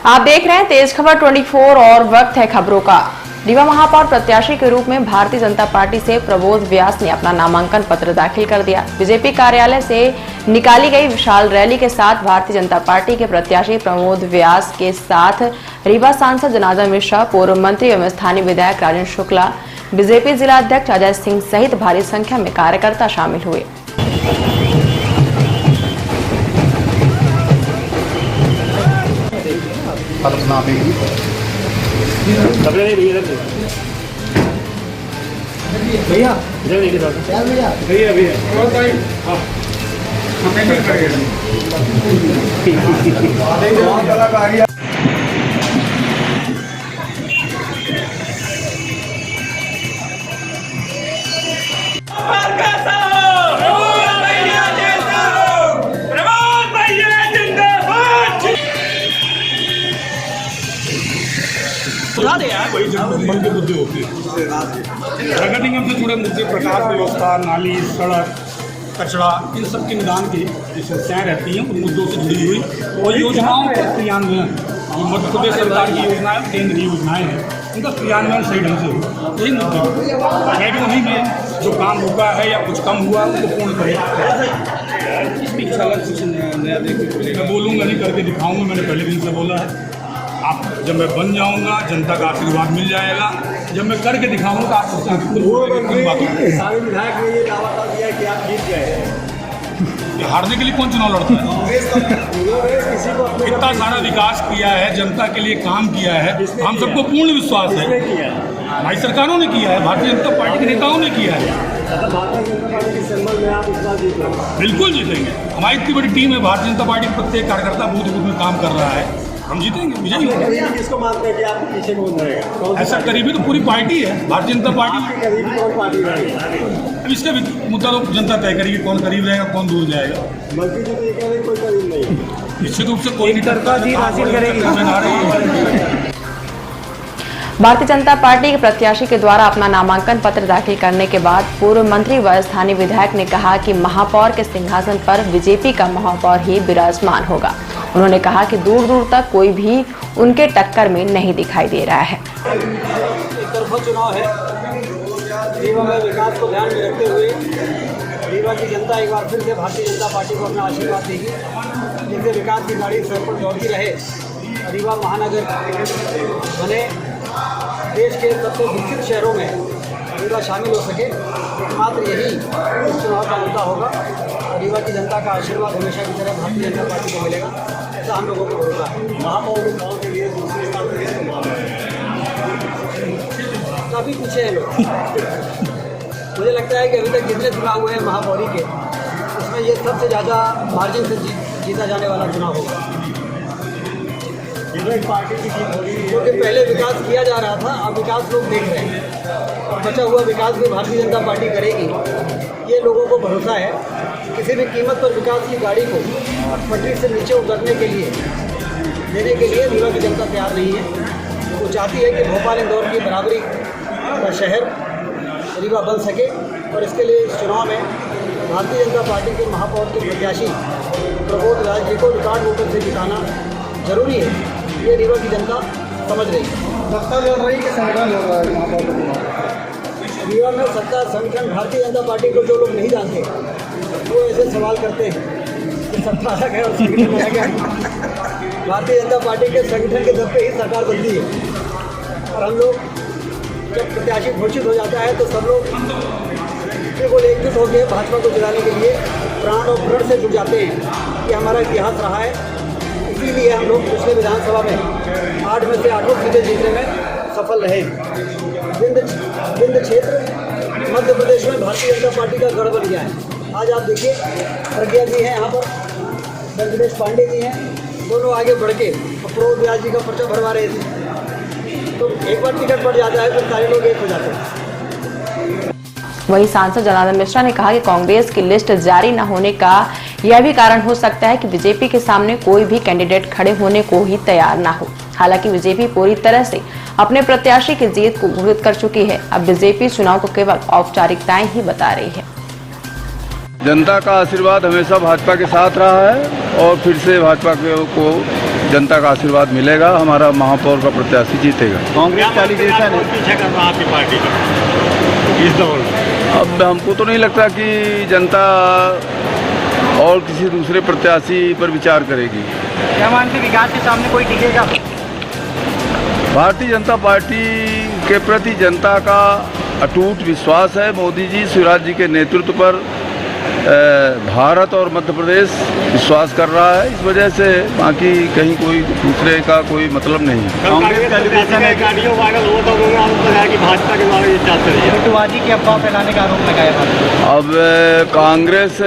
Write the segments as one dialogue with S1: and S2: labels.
S1: आप देख रहे हैं तेज खबर 24 और वक्त है खबरों का। रीवा महापौर प्रत्याशी के रूप में भारतीय जनता पार्टी से प्रबोध व्यास ने अपना नामांकन पत्र दाखिल कर दिया। बीजेपी कार्यालय से निकाली गई विशाल रैली के साथ भारतीय जनता पार्टी के प्रत्याशी प्रबोध व्यास के साथ रीवा सांसद जनार्दन मिश्रा, पूर्व मंत्री एवं स्थानीय विधायक राजेंद्र शुक्ला, बीजेपी जिला अध्यक्ष अजय सिंह सहित भारी संख्या में कार्यकर्ता शामिल हुए।
S2: भैया
S3: वही जनमन के मुद्दे होते हैं। नगर निगम से जुड़े मुद्दे, प्रकाश व्यवस्था, नाली, सड़क, कचरा, इन सब के निदान की जो समस्याएँ रहती हैं उन मुद्दों से जुड़ी हुई और योजनाओं का क्रियान्वयन, मध्य प्रदेश सरकार की योजनाएं, केंद्रीय योजनाएं हैं, उनका क्रियान्वयन सही ढंग से हो, यही मुद्दे मैं भी वहीं में जो काम रुका है या कुछ कम हुआ है उसको पूर्ण करें। मैं बोलूँगा नहीं, करके दिखाऊँगा। मैंने पहले दिन से बोला है, आप जब मैं बन जाऊंगा जनता का आशीर्वाद मिल जाएगा। जब मैं करके दिखाऊंगा आप
S2: सारे विधायक ने ये दावा किया कि आप जीत गए।
S3: हारने के लिए कौन चुनाव लड़ता है? इतना सारा विकास किया है, जनता के लिए काम किया है, हम सबको पूर्ण विश्वास है। हमारी सरकारों ने किया है, भारतीय जनता पार्टी के नेताओं ने किया है। बिल्कुल जीतेंगे। हमारी इतनी बड़ी टीम है, भारतीय जनता पार्टी के प्रत्येक कार्यकर्ता बूथ बूथ में काम कर रहा है, हम जीतेंगे, विजयी होंगे।
S2: किसको मानते हैं कि आपके पीछे कौन रहेगा?
S3: ऐसा करीबी तो पूरी पार्टी है, भारतीय जनता पार्टी।
S2: करीबी कौन पार्टी रहेगी?
S3: अब इसका भी मुद्दा तो जनता तय करेगी, कौन करीब रहेगा, कौन दूर जाएगा।
S2: मंत्री जी तो ये कह रहे हैं कोई करीब नहीं।
S3: निश्चित रूप से कोई नहीं करता जी हासिल करेगी।
S1: भारतीय जनता पार्टी के प्रत्याशी के द्वारा अपना नामांकन पत्र दाखिल करने के बाद पूर्व मंत्री व स्थानीय विधायक ने कहा कि महापौर के सिंहासन पर बीजेपी का महापौर ही विराजमान होगा। उन्होंने कहा कि दूर दूर तक कोई भी उनके टक्कर में नहीं दिखाई दे रहा है।
S2: एक तरफा चुनाव है, रीवा में विकास को ध्यान में रखते हुए रीवा की जनता एक बार फिर से भारतीय जनता पार्टी को अपना आशीर्वाद देगी, जिससे विकास की गाड़ी सड़क पर दौड़ती रहे, रीवा महानगर बने, देश के सबसे विकसित शहरों में रीवा शामिल हो सके। एकमात्र यही इस चुनाव का मुद्दा होगा। रीवा की जनता का आशीर्वाद हमेशा की तरह भारतीय जनता पार्टी को मिलेगा, ऐसा हम लोगों को भरोसा है। महापौर चुनाव के लिए दूसरे स्थान पर किसको माना है? काफ़ी पीछे हैं लोग। मुझे लगता है कि अभी तक जितने चुनाव हुए हैं महापौरी के, उसमें ये सबसे ज़्यादा मार्जिन से जीता जाने वाला चुनाव होगा। पार्टी की जीत होगी क्योंकि पहले विकास किया जा रहा था, अब विकास लोग देख रहे हैं और बचा हुआ विकास भी भारतीय जनता पार्टी करेगी, ये लोगों को भरोसा है। किसी भी कीमत पर विकास की गाड़ी को पटरी से नीचे उतरने के लिए देने के लिए रीवा की जनता तैयार नहीं है। वो चाहती है कि भोपाल इंदौर की बराबरी का शहर रीवा बन सके और इसके लिए इस चुनाव में भारतीय जनता पार्टी के महापौर के प्रत्याशी प्रबोध व्यास जी को रिकॉर्ड वोटर से जिताना जरूरी है। ये रीवा की जनता समझ रही है। सत्ता लड़ रही कि संगठन लड़ रहा है महापौर? रीवा में सत्ता संगठन, भारतीय जनता पार्टी को जो लोग नहीं जानते वो ऐसे सवाल करते हैं कि सत्ता अलग है और संगठन अलग है। भारतीय जनता पार्टी के संगठन के दम पे ही सरकार बनती है और हम लोग जब प्रत्याशी घोषित हो जाता है तो सब लोग केवल एकजुट होकर भाजपा को जिताने के लिए प्राण और प्रण से जुट जाते हैं। ये हमारा इतिहास रहा है। इसीलिए हम लोग पिछले विधानसभा में 8 में से 8 सीटें जीतने में सफल रहे। विंध्य क्षेत्र मध्य प्रदेश में भारतीय जनता पार्टी का गढ़ बन गया है। आज आप देखिए, प्रज्ञा जी हैं यहाँ पर, वेंकटेश पांडे जी हैं, दोनों आगे बढ़ के प्रबोध व्यास जी का पर्चा भरवा रहे थे। तो एक बार टिकट पड़ जाता है तो सारे लोग एक हो जाते हैं।
S1: वहीं सांसद जनार्दन मिश्रा ने कहा कि कांग्रेस की लिस्ट जारी न होने का यह भी कारण हो सकता है कि बीजेपी के सामने कोई भी कैंडिडेट खड़े होने को ही तैयार न हो। हालांकि बीजेपी पूरी तरह से अपने प्रत्याशी की जीत को घोषित कर चुकी है। अब बीजेपी चुनाव को केवल औपचारिकताएं ही बता रही है।
S4: जनता का आशीर्वाद हमेशा भाजपा के साथ रहा है और फिर से भाजपा को जनता का आशीर्वाद मिलेगा, हमारा महापौर का प्रत्याशी जीतेगा।
S5: कांग्रेस का एलिगेशन पीछे कर रहा आपकी पार्टी का इस दौर में।
S4: अब हमको तो नहीं लगता कि जनता और किसी दूसरे प्रत्याशी पर विचार करेगी।
S5: क्या मानते विकास के सामने कोई टिकेगा?
S4: भारतीय जनता पार्टी के प्रति जनता का अटूट विश्वास है। मोदी जी, शिवराज जी के नेतृत्व पर भारत और मध्य प्रदेश विश्वास कर रहा है। इस वजह से बाकी कहीं कोई दूसरे का कोई मतलब नहीं है।
S5: कांग्रेस का एलिगेशन है गाड़ियों वायरल हुआ तो उन्होंने आरोप लगाया कि भाजपा के द्वारा ये चाहते रहे फोटोबाजी की अफवाह फैलाने का आरोप लगाया।
S4: अब कांग्रेस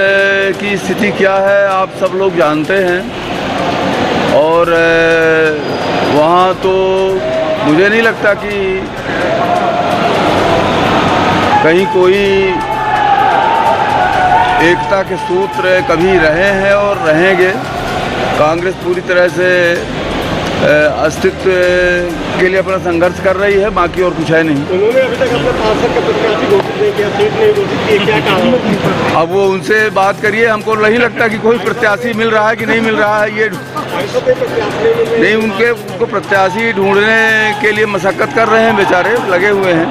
S4: की स्थिति क्या है आप सब लोग जानते हैं, और वहाँ तो मुझे नहीं लगता कि कहीं कोई एकता के सूत्र कभी रहे हैं और रहेंगे। कांग्रेस पूरी तरह से अस्तित्व के लिए अपना संघर्ष कर रही है, बाकी और कुछ है नहीं।
S5: उन्होंने अभी तक अपने पार्षद का प्रत्याशी घोषित नहीं किया, सीट नहीं घोषित की, क्या कारण?
S4: अब वो उनसे बात करिए। हमको नहीं लगता कि कोई प्रत्याशी मिल रहा है कि नहीं मिल रहा है, ये नहीं। उनको प्रत्याशी ढूंढने के लिए मशक्कत कर रहे हैं, बेचारे लगे हुए हैं।